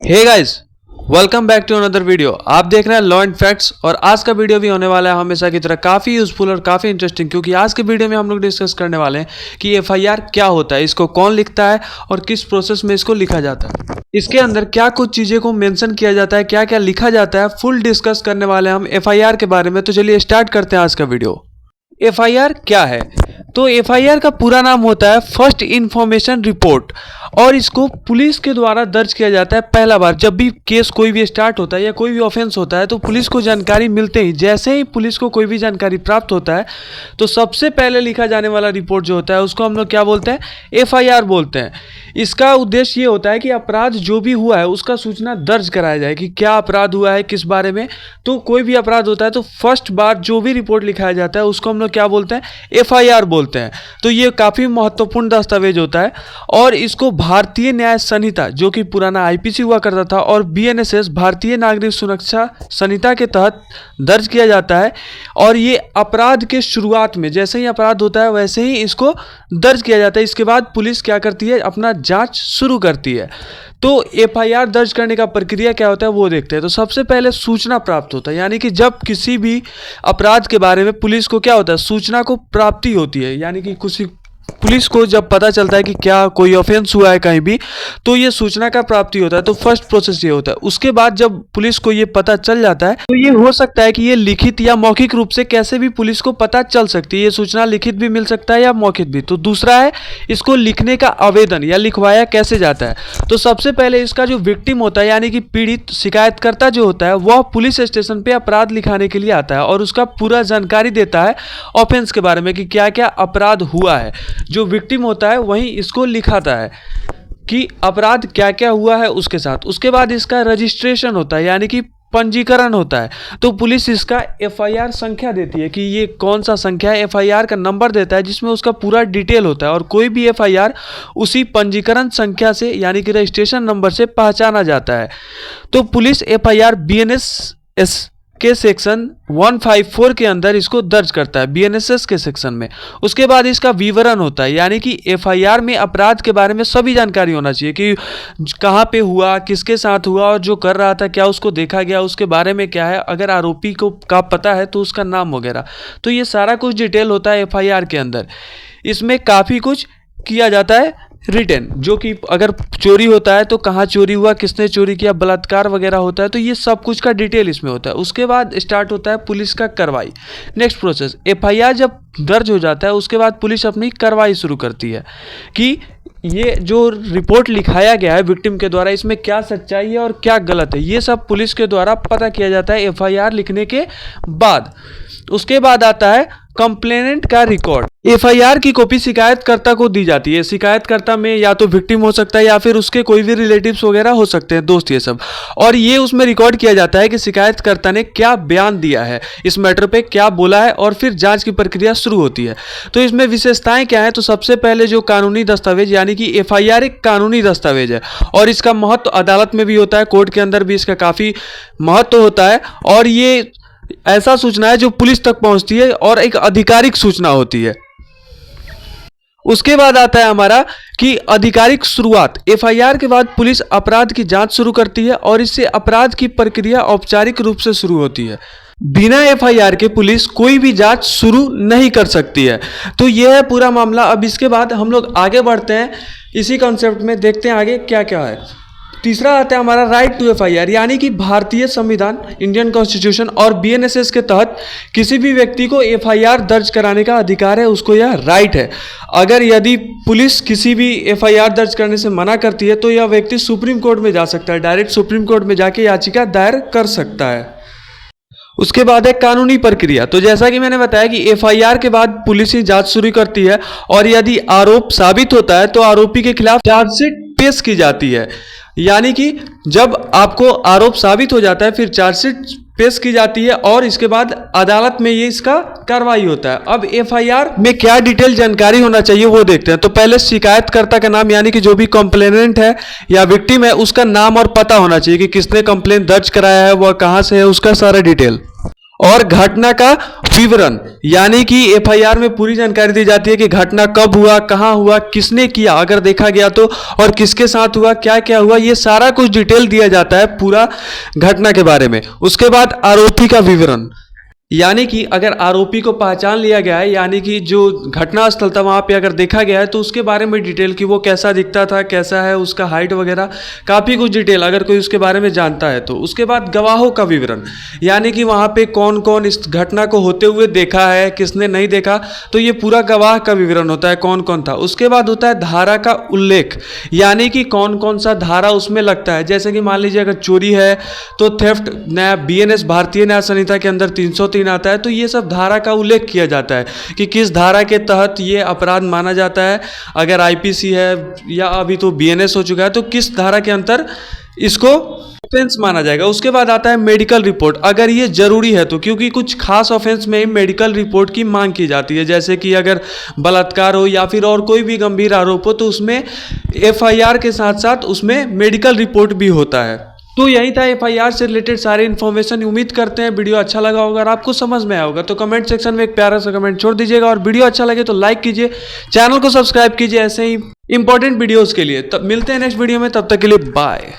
Hey guys, welcome back to another video. आप देख रहे हैं लॉ एंड फैक्ट्स और आज का वीडियो भी होने वाला है हमेशा की तरह काफ़ी यूजफुल और काफ़ी इंटरेस्टिंग, क्योंकि आज के वीडियो में हम लोग डिस्कस करने वाले हैं कि एफआईआर क्या होता है, इसको कौन लिखता है और किस प्रोसेस में इसको लिखा जाता है, इसके अंदर क्या कुछ चीज़ें को मेंशन किया जाता है, क्या क्या लिखा जाता है, फुल डिस्कस करने वाले हैं हम एफआईआर के बारे में। तो चलिए स्टार्ट करते हैं आज का वीडियो। एफआईआर क्या है? तो एफआईआर का पूरा नाम होता है फर्स्ट इंफॉर्मेशन रिपोर्ट, और इसको पुलिस के द्वारा दर्ज किया जाता है पहला बार। जब भी केस कोई भी स्टार्ट होता है या कोई भी ऑफेंस होता है तो पुलिस को जानकारी मिलते ही, जैसे ही पुलिस को कोई भी जानकारी प्राप्त होता है तो सबसे पहले लिखा जाने वाला रिपोर्ट जो होता है उसको हम लोग क्या बोलते हैं? एफआईआर बोलते हैं। इसका उद्देश्य ये होता है कि अपराध जो भी हुआ है उसका सूचना दर्ज कराया जाए कि क्या अपराध हुआ है, किस बारे में। तो कोई भी अपराध होता है तो फर्स्ट बार जो भी रिपोर्ट लिखाया जाता है उसको हम लोग क्या बोलते हैं? एफआईआर बोलते हैं। तो ये काफ़ी महत्वपूर्ण दस्तावेज होता है और इसको भारतीय न्याय संहिता, जो कि पुराना आईपीसी हुआ करता था, और बीएनएसएस भारतीय नागरिक सुरक्षा संहिता के तहत दर्ज किया जाता है। और ये अपराध के शुरुआत में, जैसे ही अपराध होता है वैसे ही इसको दर्ज किया जाता है। इसके बाद पुलिस क्या करती है? अपना जांच शुरू करती है। तो एफआईआर दर्ज करने का प्रक्रिया क्या होता है वो देखते हैं। तो सबसे पहले सूचना प्राप्त होता है, यानी कि जब किसी भी अपराध के बारे में पुलिस को क्या होता है? सूचना को प्राप्ति होती है, यानी कि किसी पुलिस को जब पता चलता है कि क्या कोई ऑफेंस हुआ है कहीं भी, तो ये सूचना का प्राप्ति होता है। तो फर्स्ट प्रोसेस ये होता है। उसके बाद जब पुलिस को ये पता चल जाता है तो ये हो सकता है कि ये लिखित या मौखिक रूप से कैसे भी पुलिस को पता चल सकती है। ये सूचना लिखित भी मिल सकता है या मौखिक भी। तो दूसरा है इसको लिखने का आवेदन या लिखवाया कैसे जाता है। तो सबसे पहले इसका जो विक्टिम होता है, यानी कि पीड़ित शिकायतकर्ता जो होता है, वह पुलिस स्टेशन पे अपराध लिखाने के लिए आता है और उसका पूरा जानकारी देता है ऑफेंस के बारे में कि क्या क्या अपराध हुआ है। जो विक्टिम होता है वही इसको लिखाता है कि अपराध क्या क्या हुआ है उसके साथ। उसके बाद इसका रजिस्ट्रेशन होता है, यानी कि पंजीकरण होता है। तो पुलिस इसका एफआईआर संख्या देती है कि ये कौन सा संख्या है, एफआईआर का नंबर देता है जिसमें उसका पूरा डिटेल होता है। और कोई भी एफआईआर उसी पंजीकरण संख्या से, यानी कि रजिस्ट्रेशन नंबर से पहचाना जाता है। तो पुलिस एफआईआर बीएनएसएस के सेक्शन 154 के अंदर इसको दर्ज करता है, बीएनएसएस के सेक्शन में। उसके बाद इसका विवरण होता है, यानी कि एफआईआर में अपराध के बारे में सभी जानकारी होना चाहिए कि कहाँ पे हुआ, किसके साथ हुआ, और जो कर रहा था क्या उसको देखा गया, उसके बारे में क्या है, अगर आरोपी को का पता है तो उसका नाम वगैरह। तो ये सारा कुछ डिटेल होता है एफआईआर के अंदर। इसमें काफ़ी कुछ किया जाता है रिटर्न, जो कि अगर चोरी होता है तो कहाँ चोरी हुआ, किसने चोरी किया, बलात्कार वगैरह होता है तो ये सब कुछ का डिटेल इसमें होता है। उसके बाद स्टार्ट होता है पुलिस का कार्रवाई। नेक्स्ट प्रोसेस, एफआईआर जब दर्ज हो जाता है उसके बाद पुलिस अपनी कार्रवाई शुरू करती है कि ये जो रिपोर्ट लिखाया गया है विक्टिम के द्वारा, इसमें क्या सच्चाई है और क्या गलत है, ये सब पुलिस के द्वारा पता किया जाता है एफआईआर लिखने के बाद। उसके बाद आता है कंप्लेनेंट का रिकॉर्ड। एफआईआर की कॉपी शिकायतकर्ता को दी जाती है। शिकायतकर्ता में या तो विक्टिम हो सकता है या फिर उसके कोई भी रिलेटिव्स वगैरह हो सकते हैं, दोस्त, ये सब। और ये उसमें रिकॉर्ड किया जाता है कि शिकायतकर्ता ने क्या बयान दिया है, इस मैटर पे क्या बोला है, और फिर जांच की प्रक्रिया शुरू होती है। तो इसमें विशेषताएं क्या है? तो सबसे पहले जो कानूनी दस्तावेज, यानी कि एफआईआर एक कानूनी दस्तावेज है और इसका महत्व अदालत में भी होता है, कोर्ट के अंदर भी इसका काफ़ी महत्व होता है। और ये ऐसा सूचना है जो पुलिस तक पहुंचती है और एक आधिकारिक सूचना होती है। उसके बाद आता है हमारा कि आधिकारिक शुरुआत। एफआईआर के बाद पुलिस अपराध की जांच शुरू करती है और इससे अपराध की प्रक्रिया औपचारिक रूप से शुरू होती है। बिना एफआईआर के पुलिस कोई भी जांच शुरू नहीं कर सकती है। तो यह है पूरा मामला। अब इसके बाद हम लोग आगे बढ़ते हैं, इसी कॉन्सेप्ट में देखते हैं आगे क्या क्या है। तीसरा आता है हमारा राइट टू एफआईआर, यानी कि भारतीय संविधान, इंडियन कॉन्स्टिट्यूशन और बीएनएसएस के तहत किसी भी व्यक्ति को एफआईआर दर्ज कराने का अधिकार है, उसको यह राइट है। अगर यदि पुलिस किसी भी एफआईआर दर्ज करने से मना करती है तो यह व्यक्ति सुप्रीम कोर्ट में जा सकता है, डायरेक्ट सुप्रीम कोर्ट में जाके याचिका दायर कर सकता है। उसके बाद है कानूनी प्रक्रिया। तो जैसा कि मैंने बताया कि एफआईआर के बाद पुलिस ही जांच शुरू करती है और यदि आरोप साबित होता है तो आरोपी के खिलाफ चार्जशीट पेश की जाती है। यानी कि जब आपको आरोप साबित हो जाता है फिर चार्जशीट पेश की जाती है और इसके बाद अदालत में ये इसका कार्रवाई होता है। अब एफआईआर में क्या डिटेल जानकारी होना चाहिए वो देखते हैं। तो पहले शिकायतकर्ता का नाम, यानी कि जो भी कंप्लेनेंट है या विक्टिम है उसका नाम और पता होना चाहिए कि किसने कंप्लेन दर्ज कराया है, वह कहाँ से है, उसका सारा डिटेल। और घटना का विवरण, यानी कि एफआईआर में पूरी जानकारी दी जाती है कि घटना कब हुआ, कहां हुआ, किसने किया अगर देखा गया तो, और किसके साथ हुआ, क्या क्या हुआ, ये सारा कुछ डिटेल दिया जाता है पूरा घटना के बारे में। उसके बाद आरोपी का विवरण, यानी कि अगर आरोपी को पहचान लिया गया है, यानी कि जो घटना स्थल था वहाँ पे अगर देखा गया है तो उसके बारे में डिटेल कि वो कैसा दिखता था, कैसा है, उसका हाइट वगैरह काफ़ी कुछ डिटेल अगर कोई उसके बारे में जानता है तो। उसके बाद गवाहों का विवरण, यानी कि वहाँ पे कौन कौन इस घटना को होते हुए देखा है, किसने नहीं देखा, तो ये पूरा गवाह का विवरण होता है कौन कौन था। उसके बाद होता है धारा का उल्लेख, यानी कि कौन कौन सा धारा उसमें लगता है। जैसे कि मान लीजिए अगर चोरी है तो थेफ्ट नया बीएनएस भारतीय न्याय संहिता के अंदर 303 आता है, तो ये सब धारा का उल्लेख किया जाता है कि किस धारा के तहत ये अपराध माना जाता है। अगर आईपीसी है या अभी तो बीएनएस हो चुका है तो किस धारा के अंतर इसको ऑफेंस माना जाएगा। उसके बाद आता है मेडिकल रिपोर्ट, अगर ये जरूरी है तो, क्योंकि कुछ खास ऑफेंस में मेडिकल रिपोर्ट की मांग की जाती है। जैसे कि अगर बलात्कार हो या फिर और कोई भी गंभीर आरोप हो तो उसमें एफआईआर के साथ साथ उसमें मेडिकल रिपोर्ट भी होता है। तो यही था एफआईआर से रिलेटेड सारी इन्फॉर्मेशन। उम्मीद करते हैं वीडियो अच्छा लगा होगा, और आपको समझ में आया होगा तो कमेंट सेक्शन में एक प्यारा सा कमेंट छोड़ दीजिएगा, और वीडियो अच्छा लगे तो लाइक कीजिए, चैनल को सब्सक्राइब कीजिए ऐसे ही इंपॉर्टेंट वीडियोस के लिए। तब मिलते हैं नेक्स्ट वीडियो में, तब तक के लिए बाय।